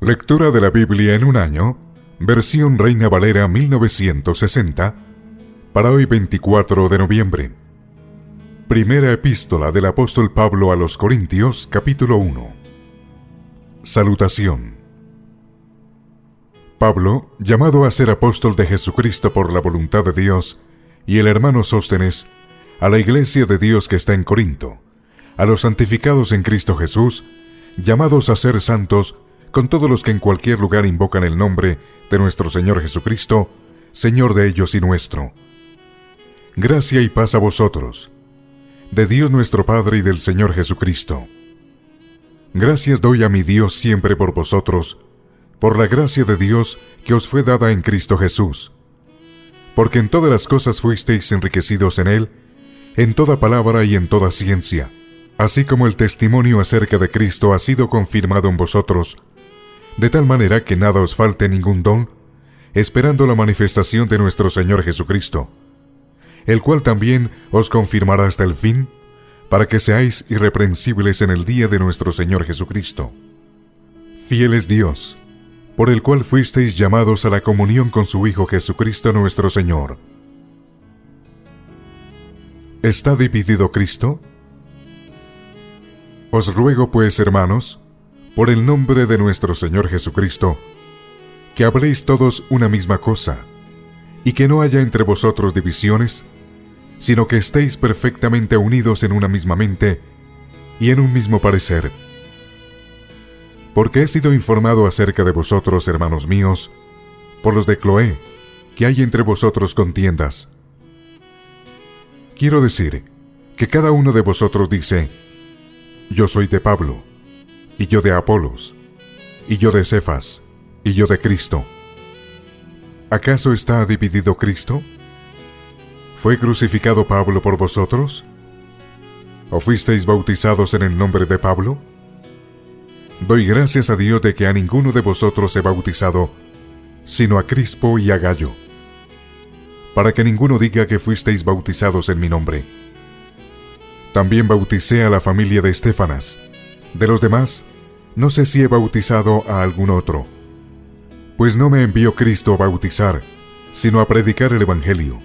Lectura de la Biblia en un año, versión Reina Valera 1960, para hoy 24 de noviembre. Primera epístola del apóstol Pablo a los Corintios, capítulo 1. Salutación. Pablo, llamado a ser apóstol de Jesucristo por la voluntad de Dios, y el hermano Sóstenes, a la iglesia de Dios que está en Corinto, a los santificados en Cristo Jesús, llamados a ser santos, con todos los que en cualquier lugar invocan el nombre de nuestro Señor Jesucristo, Señor de ellos y nuestro. Gracia y paz a vosotros, de Dios nuestro Padre y del Señor Jesucristo. Gracias doy a mi Dios siempre por vosotros, por la gracia de Dios que os fue dada en Cristo Jesús, porque en todas las cosas fuisteis enriquecidos en Él, en toda palabra y en toda ciencia, así como el testimonio acerca de Cristo ha sido confirmado en vosotros, de tal manera que nada os falte ningún don, esperando la manifestación de nuestro Señor Jesucristo, el cual también os confirmará hasta el fin, para que seáis irreprensibles en el día de nuestro Señor Jesucristo. Fiel es Dios, por el cual fuisteis llamados a la comunión con su Hijo Jesucristo nuestro Señor. ¿Está dividido Cristo? Os ruego pues, hermanos, por el nombre de nuestro Señor Jesucristo, que habléis todos una misma cosa, y que no haya entre vosotros divisiones, sino que estéis perfectamente unidos en una misma mente y en un mismo parecer. Porque he sido informado acerca de vosotros, hermanos míos, por los de Cloé, que hay entre vosotros contiendas. Quiero decir que cada uno de vosotros dice: yo soy de Pablo, y yo de Apolos, y yo de Cefas, y yo de Cristo. ¿Acaso está dividido Cristo? ¿Fue crucificado Pablo por vosotros? ¿O fuisteis bautizados en el nombre de Pablo? Doy gracias a Dios de que a ninguno de vosotros he bautizado, sino a Crispo y a Gayo, para que ninguno diga que fuisteis bautizados en mi nombre. También bauticé a la familia de Estéfanas. De los demás, no sé si he bautizado a algún otro, pues no me envió Cristo a bautizar, sino a predicar el Evangelio,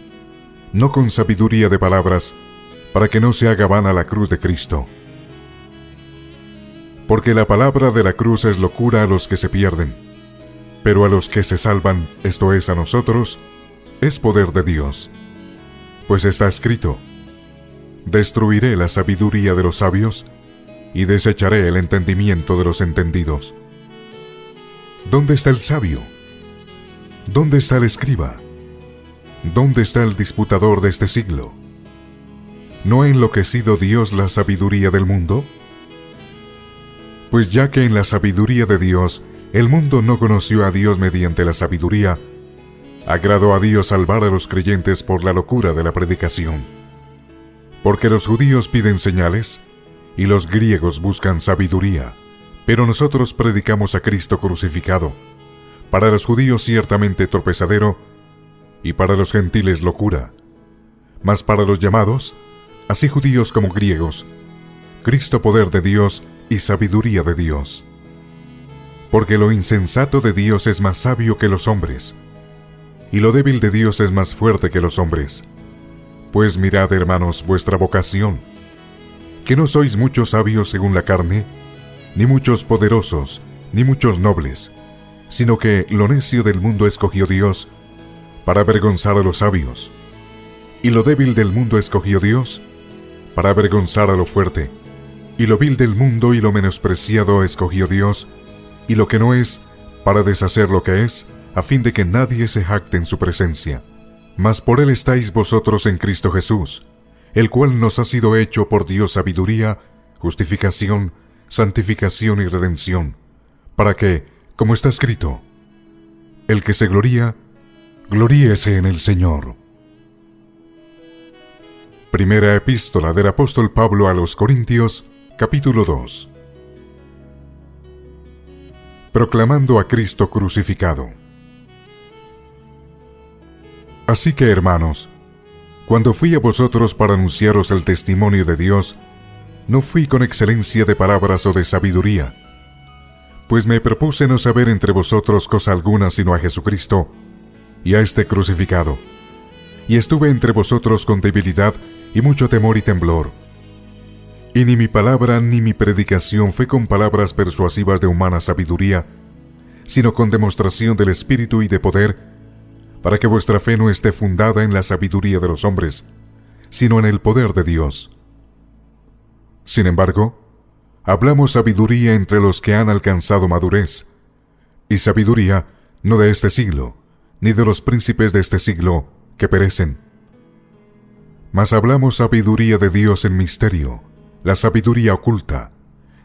no con sabiduría de palabras, para que no se haga vana la cruz de Cristo. Porque la palabra de la cruz es locura a los que se pierden, pero a los que se salvan, esto es a nosotros, es poder de Dios. Pues está escrito: destruiré la sabiduría de los sabios, y desecharé el entendimiento de los entendidos. ¿Dónde está el sabio? ¿Dónde está el escriba? ¿Dónde está el disputador de este siglo? ¿No ha enloquecido Dios la sabiduría del mundo? Pues ya que en la sabiduría de Dios el mundo no conoció a Dios mediante la sabiduría, agradó a Dios salvar a los creyentes por la locura de la predicación. Porque los judíos piden señales, y los griegos buscan sabiduría, pero nosotros predicamos a Cristo crucificado, para los judíos ciertamente tropezadero, y para los gentiles locura, mas para los llamados, así judíos como griegos, Cristo poder de Dios y sabiduría de Dios. Porque lo insensato de Dios es más sabio que los hombres, y lo débil de Dios es más fuerte que los hombres. Pues mirad, hermanos, vuestra vocación, que no sois muchos sabios según la carne, ni muchos poderosos, ni muchos nobles, sino que lo necio del mundo escogió Dios para avergonzar a los sabios, y lo débil del mundo escogió Dios para avergonzar a lo fuerte, y lo vil del mundo y lo menospreciado escogió Dios, y lo que no es, para deshacer lo que es, a fin de que nadie se jacte en su presencia. Mas por él estáis vosotros en Cristo Jesús, el cual nos ha sido hecho por Dios sabiduría, justificación, santificación y redención, para que, como está escrito: el que se gloría, gloríese en el Señor. Primera epístola del apóstol Pablo a los Corintios, capítulo 2. Proclamando a Cristo crucificado. Así que, hermanos, cuando fui a vosotros para anunciaros el testimonio de Dios, no fui con excelencia de palabras o de sabiduría, Pues me propuse no saber entre vosotros cosa alguna sino a Jesucristo y a este crucificado. Y estuve entre vosotros con debilidad y mucho temor y temblor. Y ni mi palabra ni mi predicación fue con palabras persuasivas de humana sabiduría, sino con demostración del Espíritu y de poder, para que vuestra fe no esté fundada en la sabiduría de los hombres, sino en el poder de Dios. Sin embargo, hablamos sabiduría entre los que han alcanzado madurez, y sabiduría no de este siglo, ni de los príncipes de este siglo que perecen. Mas hablamos sabiduría de Dios en misterio, la sabiduría oculta,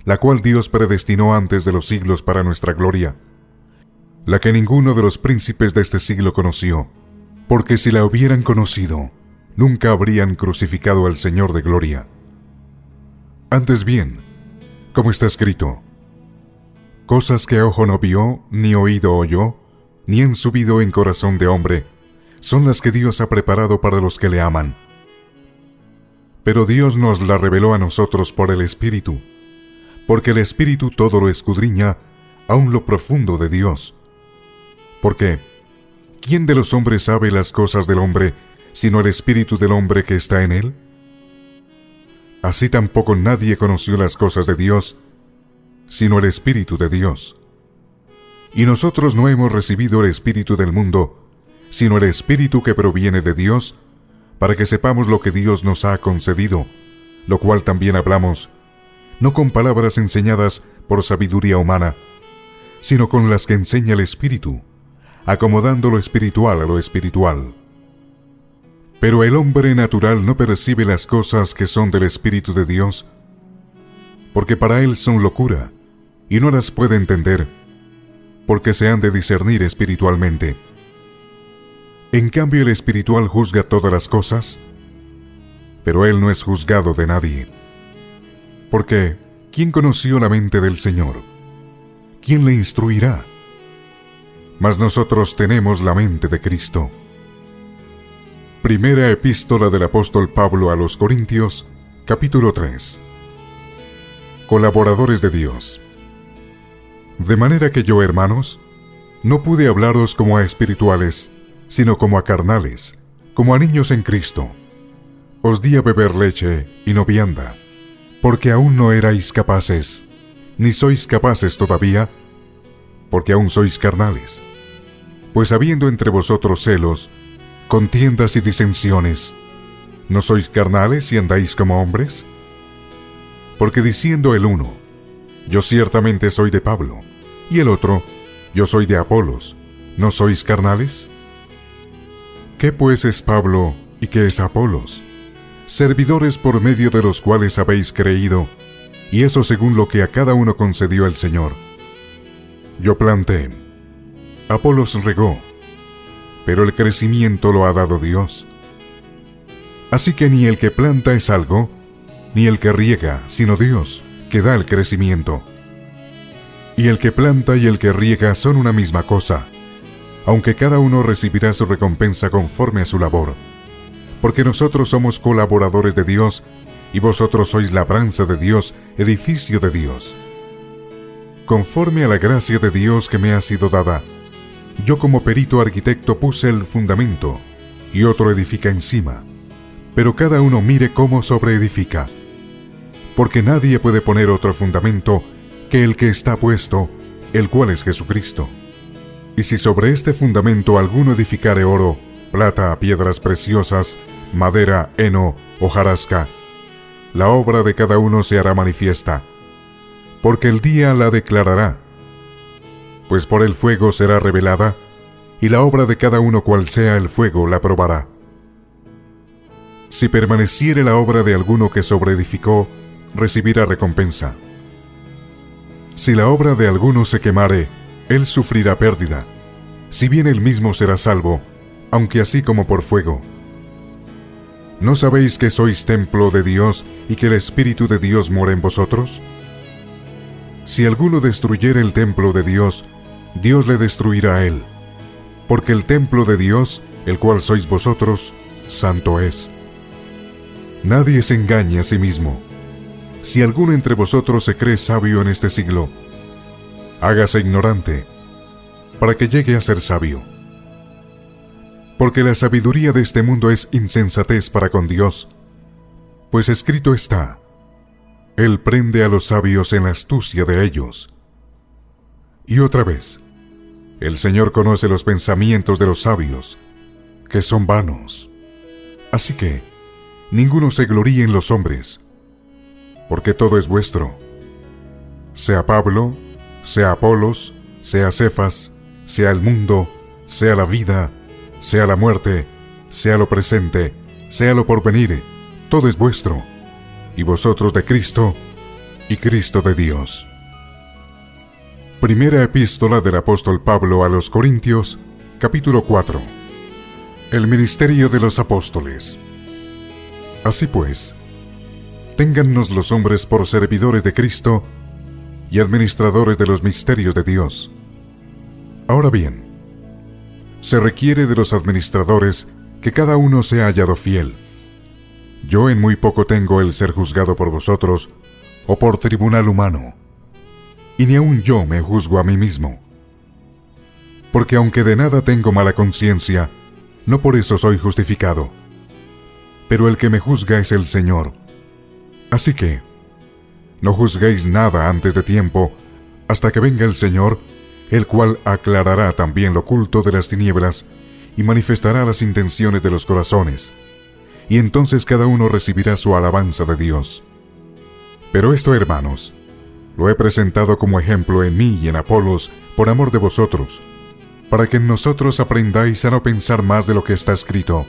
la cual Dios predestinó antes de los siglos para nuestra gloria, la que ninguno de los príncipes de este siglo conoció, porque si la hubieran conocido, nunca habrían crucificado al Señor de gloria. Antes bien, como está escrito, cosas que ojo no vio, ni oído oyó, ni han subido en corazón de hombre, son las que Dios ha preparado para los que le aman. Pero Dios nos la reveló a nosotros por el Espíritu, porque el Espíritu todo lo escudriña, aun lo profundo de Dios. Porque, ¿quién de los hombres sabe las cosas del hombre, sino el Espíritu del hombre que está en él? Así tampoco nadie conoció las cosas de Dios, sino el Espíritu de Dios. Y nosotros no hemos recibido el Espíritu del mundo, sino el Espíritu que proviene de Dios, para que sepamos lo que Dios nos ha concedido, lo cual también hablamos, no con palabras enseñadas por sabiduría humana, sino con las que enseña el Espíritu, acomodando lo espiritual a lo espiritual. Pero el hombre natural no percibe las cosas que son del Espíritu de Dios, porque para él son locura, y no las puede entender, porque se han de discernir espiritualmente. En cambio el espiritual juzga todas las cosas, pero él no es juzgado de nadie. Porque, ¿quién conoció la mente del Señor? ¿Quién le instruirá? Mas nosotros tenemos la mente de Cristo. Primera epístola del apóstol Pablo a los Corintios, capítulo 3. Colaboradores de Dios. De manera que yo, hermanos, no pude hablaros como a espirituales, sino como a carnales, como a niños en Cristo. Os di a beber leche y no vianda, porque aún no erais capaces, ni sois capaces todavía, porque aún sois carnales. Pues habiendo entre vosotros celos, contiendas y disensiones, ¿no sois carnales y andáis como hombres? Porque diciendo el uno, yo ciertamente soy de Pablo, y el otro, yo soy de Apolos, ¿no sois carnales? ¿Qué pues es Pablo y qué es Apolos? Servidores por medio de los cuales habéis creído, y eso según lo que a cada uno concedió el Señor. Yo planté, Apolos regó, pero el crecimiento lo ha dado Dios. Así que ni el que planta es algo, ni el que riega, sino Dios, que da el crecimiento. Y el que planta y el que riega son una misma cosa, aunque cada uno recibirá su recompensa conforme a su labor. Porque nosotros somos colaboradores de Dios, y vosotros sois labranza de Dios, edificio de Dios. Conforme a la gracia de Dios que me ha sido dada, yo como perito arquitecto puse el fundamento, y otro edifica encima, pero cada uno mire cómo sobreedifica. Porque nadie puede poner otro fundamento que el que está puesto, el cual es Jesucristo. Y si sobre este fundamento alguno edificare oro, plata, piedras preciosas, madera, heno, hojarasca, la obra de cada uno se hará manifiesta, porque el día la declarará, pues por el fuego será revelada, y la obra de cada uno cual sea el fuego la probará. Si permaneciere la obra de alguno que sobreedificó, recibirá recompensa. Si la obra de alguno se quemare, él sufrirá pérdida, si bien él mismo será salvo, aunque así como por fuego. ¿No sabéis que sois templo de Dios y que el Espíritu de Dios mora en vosotros? Si alguno destruyere el templo de Dios, Dios le destruirá a él, porque el templo de Dios, el cual sois vosotros, santo es. Nadie se engañe a sí mismo. Si alguno entre vosotros se cree sabio en este siglo, hágase ignorante, para que llegue a ser sabio. Porque la sabiduría de este mundo es insensatez para con Dios, pues escrito está: Él prende a los sabios en la astucia de ellos. Y otra vez, el Señor conoce los pensamientos de los sabios, que son vanos. Así que, ninguno se gloríe en los hombres, porque todo es vuestro. Sea Pablo, sea Apolos, sea Cefas, sea el mundo, sea la vida, sea la muerte, sea lo presente, sea lo porvenir, todo es vuestro, y vosotros de Cristo, y Cristo de Dios. Primera epístola del apóstol Pablo a los Corintios, capítulo 4. El ministerio de los apóstoles. Así pues, téngannos los hombres por servidores de Cristo y administradores de los misterios de Dios. Ahora bien, se requiere de los administradores que cada uno sea hallado fiel. Yo en muy poco tengo el ser juzgado por vosotros o por tribunal humano, y ni aun yo me juzgo a mí mismo. Porque aunque de nada tengo mala conciencia, no por eso soy justificado. Pero el que me juzga es el Señor. Así que, no juzguéis nada antes de tiempo, hasta que venga el Señor, el cual aclarará también lo oculto de las tinieblas y manifestará las intenciones de los corazones, y entonces cada uno recibirá su alabanza de Dios. Pero esto, hermanos, lo he presentado como ejemplo en mí y en Apolos por amor de vosotros, para que en nosotros aprendáis a no pensar más de lo que está escrito,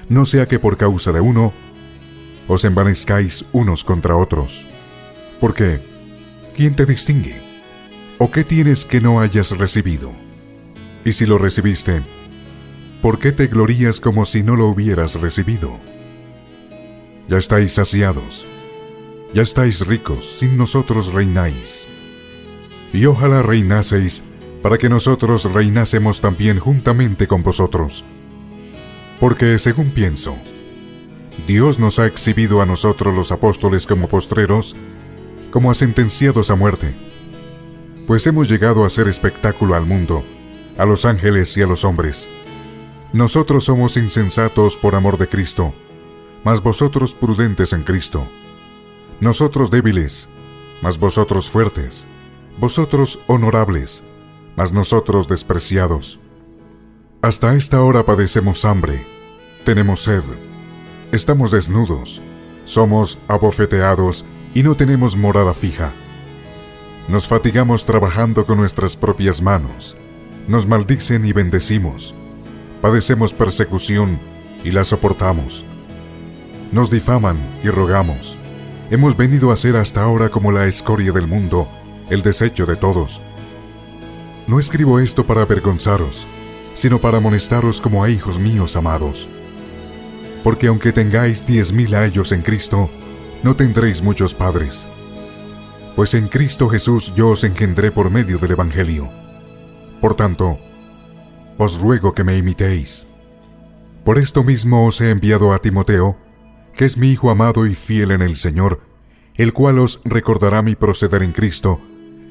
no sea que por causa de uno os envanezcáis unos contra otros. Porque, ¿quién te distingue? ¿O qué tienes que no hayas recibido? Y si lo recibiste, ¿por qué te glorías como si no lo hubieras recibido? Ya estáis saciados, ya estáis ricos, sin nosotros reináis. Y ojalá reinaseis, para que nosotros reinásemos también juntamente con vosotros. Porque, según pienso, Dios nos ha exhibido a nosotros los apóstoles como postreros, como a sentenciados a muerte. Pues hemos llegado a ser espectáculo al mundo, a los ángeles y a los hombres. Nosotros somos insensatos por amor de Cristo, mas vosotros prudentes en Cristo. Nosotros débiles, mas vosotros fuertes. Vosotros honorables, mas nosotros despreciados. Hasta esta hora padecemos hambre, tenemos sed, estamos desnudos, somos abofeteados y no tenemos morada fija. Nos fatigamos trabajando con nuestras propias manos, nos maldicen y bendecimos, padecemos persecución y la soportamos. Nos difaman y rogamos. Hemos venido a ser hasta ahora como la escoria del mundo, el desecho de todos. No escribo esto para avergonzaros, sino para amonestaros como a hijos míos amados. Porque aunque tengáis 10,000 años en Cristo, no tendréis muchos padres. Pues en Cristo Jesús yo os engendré por medio del Evangelio. Por tanto, os ruego que me imitéis. Por esto mismo os he enviado a Timoteo, que es mi hijo amado y fiel en el Señor, el cual os recordará mi proceder en Cristo,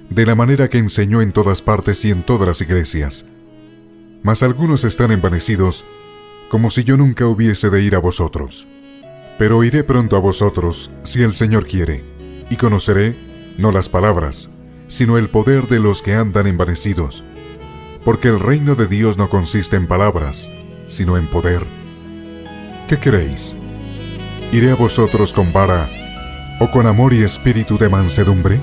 de la manera que enseñó en todas partes y en todas las iglesias. Mas algunos están envanecidos, como si yo nunca hubiese de ir a vosotros. Pero iré pronto a vosotros, si el Señor quiere, y conoceré, no las palabras, sino el poder de los que andan envanecidos. Porque el reino de Dios no consiste en palabras, sino en poder. ¿Qué queréis? ¿Iré a vosotros con vara, o con amor y espíritu de mansedumbre?